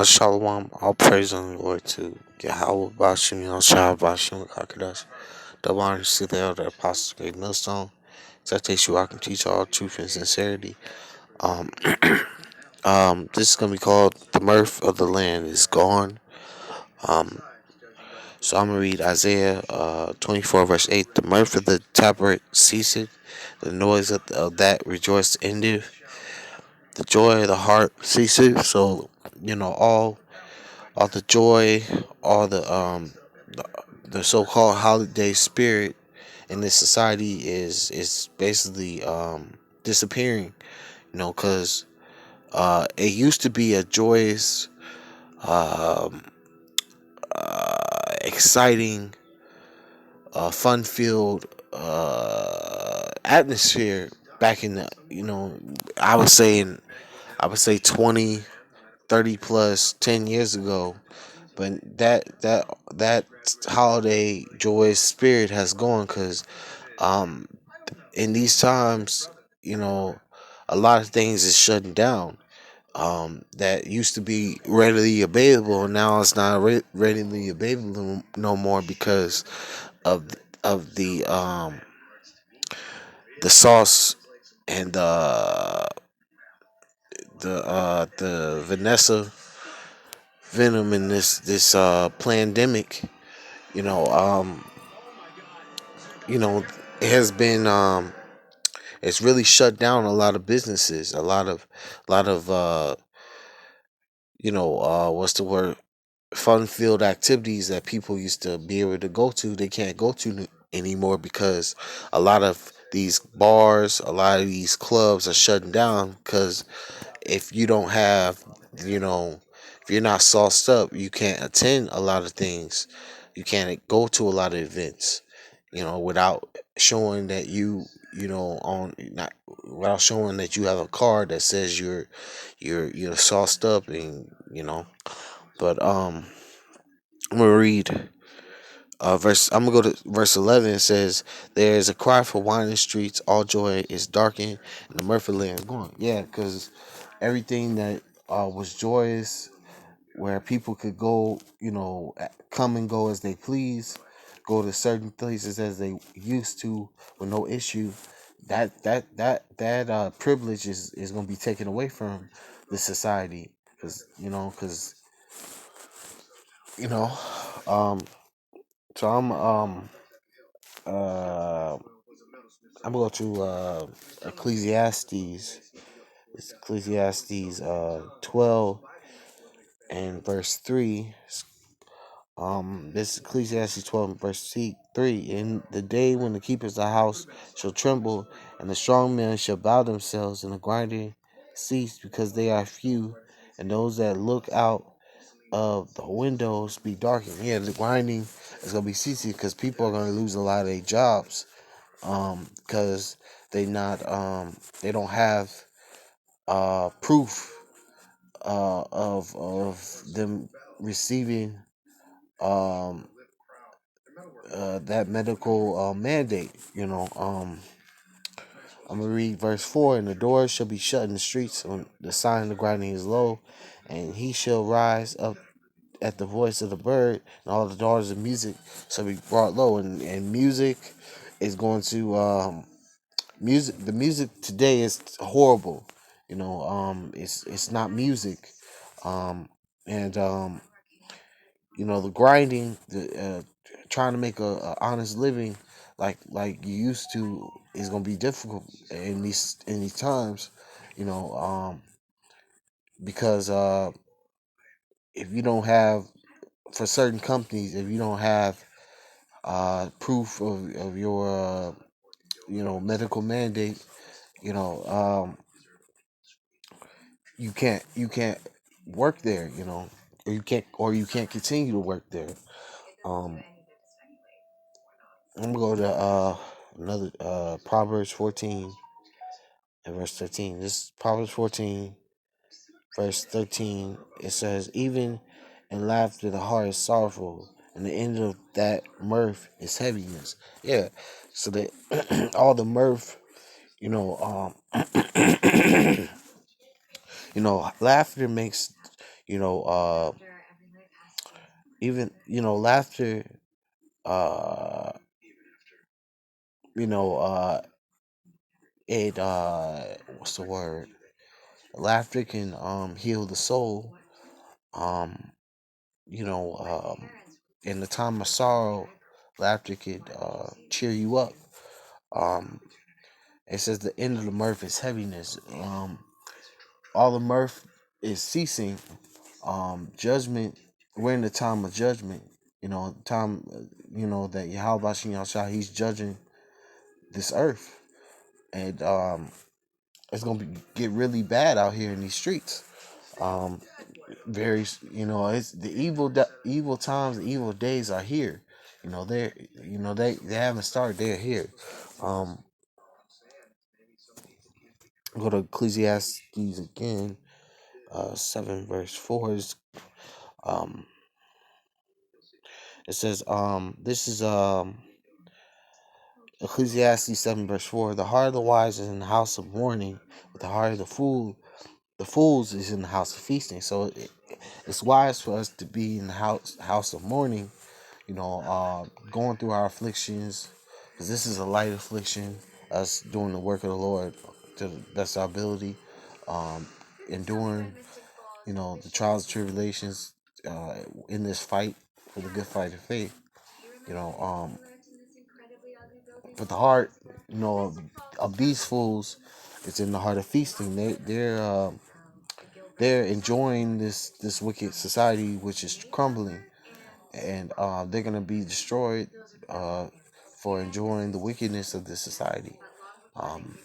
Shalom, all praise and glory to Yahweh Bashim, Shah Bashim, Kakadash, the one see the elder apostle, great millstone. Citation I can teach all truth and sincerity. Um, this is gonna be called "The Mirth of the Land is Gone." Um, so I'm gonna read Isaiah 24 verse 8. The mirth of the tabernacle ceaseth, the noise of that rejoiced ended, the joy of the heart ceaseth. So all the joy, all the so-called holiday spirit in this society is basically disappearing. Because it used to be a joyous, um, exciting, fun-filled atmosphere back in the I would say I would say 20, 30 plus 10 years ago. But that holiday joyous spirit has gone because um in these times, you know, a lot of things is shutting down. That used to be readily available, now it's not readily available no more because of the sauce and the Vanessa venom in this pandemic. You know, um, it has been it's really shut down a lot of businesses, a lot of what's the word, fun filled activities that people used to be able to go to, they can't go to anymore because a lot of these bars, a lot of these clubs are shutting down because if you don't have, you know, if you're not sauced up, you can't attend a lot of things. You can't go to a lot of events, without showing that on not without showing that you have a card that says you're sauced up and But I'm gonna read verse. I'm gonna go to verse 11. It says, "There is a cry for wine in the streets. All joy is darkened, and the mirth of the land is gone." Yeah, because everything that was joyous, where people could go, come and go as they please, go to certain places as they used to with no issue. That privilege is gonna be taken away from the society because you know, um. So uh I'm going to Ecclesiastes. It's Ecclesiastes 12 and verse 3. This Ecclesiastes 12 and verse 3. In the day when the keepers of the house shall tremble, and the strong men shall bow themselves, and the grinding cease because they are few, and those that look out of the windows be darkened. Yeah, the grinding is gonna be ceasing because people are gonna lose a lot of their jobs. Because they don't have proof of them receiving um that medical mandate. I'm gonna read verse 4. And the doors shall be shut in the streets when the sign of the grinding is low, and he shall rise up at the voice of the bird, and all the daughters of music shall be brought low. And music is going to the music today is horrible. It's not music. And the grinding, the trying to make a honest living like you used to is gonna be difficult in these times. You know, because if you don't have, for certain companies, if you don't have proof of your medical mandate, you know um, you can't work there, or you can't continue to work there. Um, I'm gonna go to another Proverbs 14 and verse 13. This is Proverbs 14 verse 13. It says, "Even in laughter the heart is sorrowful, and the end of that mirth is heaviness." Yeah, so that all the mirth, you know, um, laughter makes You know, even laughter. Uh, you know, it what's the word? Laughter can heal the soul. Um, you know, in the time of sorrow, laughter could cheer you up. Um, it says the end of the mirth is heaviness. All the mirth is ceasing. Judgment. We're in the time of judgment. Time. That Yahweh Shem Yahshua, He's judging this earth, and it's gonna get really bad out here in these streets. Um, very, it's the evil times, the evil days are here. They haven't started. They're here. Um, go to Ecclesiastes again. 7 verse 4 is um it says this is Ecclesiastes 7 verse 4. The heart of the wise is in the house of mourning, but the heart of the fools is in the house of feasting. So it's wise for us to be in the house of mourning, going through our afflictions, because this is a light affliction, us doing the work of the Lord to the best of our ability, enduring, the trials and tribulations, uh, in this fight for the good fight of faith. You know, um, but the heart, of these fools is in the heart of feasting. They're enjoying this wicked society which is crumbling, and they're gonna be destroyed uh, for enjoying the wickedness of this society. Um,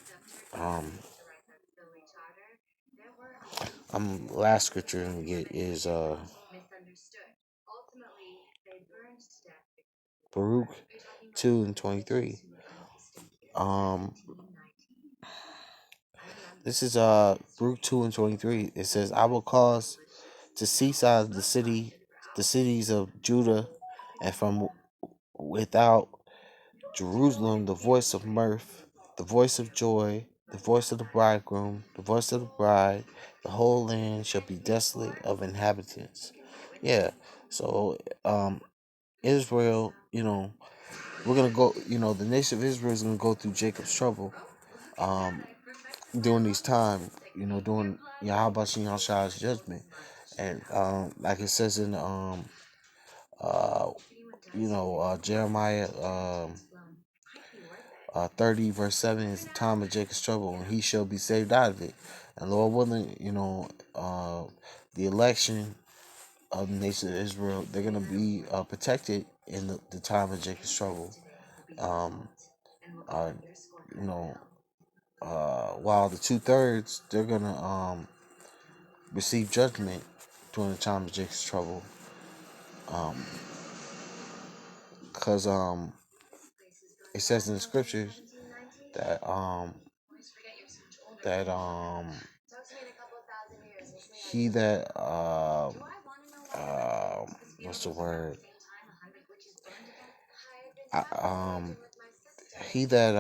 um, Last scripture I'm gonna get is Baruch 2:23. Um, this is Baruch 2:23. It says, "I will cause to cease out of the cities of Judah, and from without Jerusalem, the voice of mirth, the voice of joy, the voice of the bridegroom, the voice of the bride. The whole land shall be desolate of inhabitants." Yeah. So, Israel, we're gonna go. The nation of Israel is gonna go through Jacob's trouble, um, during these time. During Yahweh Shah's judgment, and like it says in uh, Jeremiah 30 verse 7 is the time of Jacob's trouble, and he shall be saved out of it. And Lord willing, the election of the nation of Israel, they're gonna be protected in the time of Jacob's trouble. Um, uh, you know, while the 2/3 they're gonna receive judgment during the time of Jacob's trouble, because it says in the scriptures that that he that what's the word? I, he that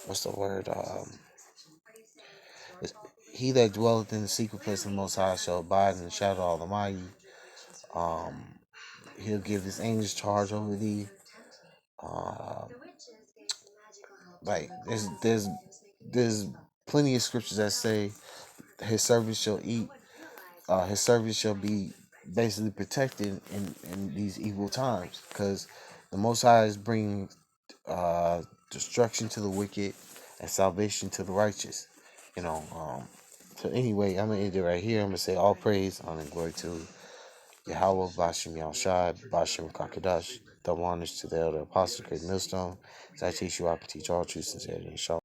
what's the word? He that dwelleth in the secret place of the Most High shall abide in the shadow of the Almighty. Um, he'll give his angels charge over thee. Uh, like there's plenty of scriptures that say his servants shall eat. His servants shall be basically protected in these evil times, because the Most High is bringing uh, destruction to the wicked and salvation to the righteous. So anyway, I'm gonna end it right here. I'm gonna say all praise, honor, and glory to Yahweh, Bashem Yahushai, Bashem Kakadash. Double honors to the elder apostle, great millstone. As I teach you, I can teach all truth, sincerity, and shalom.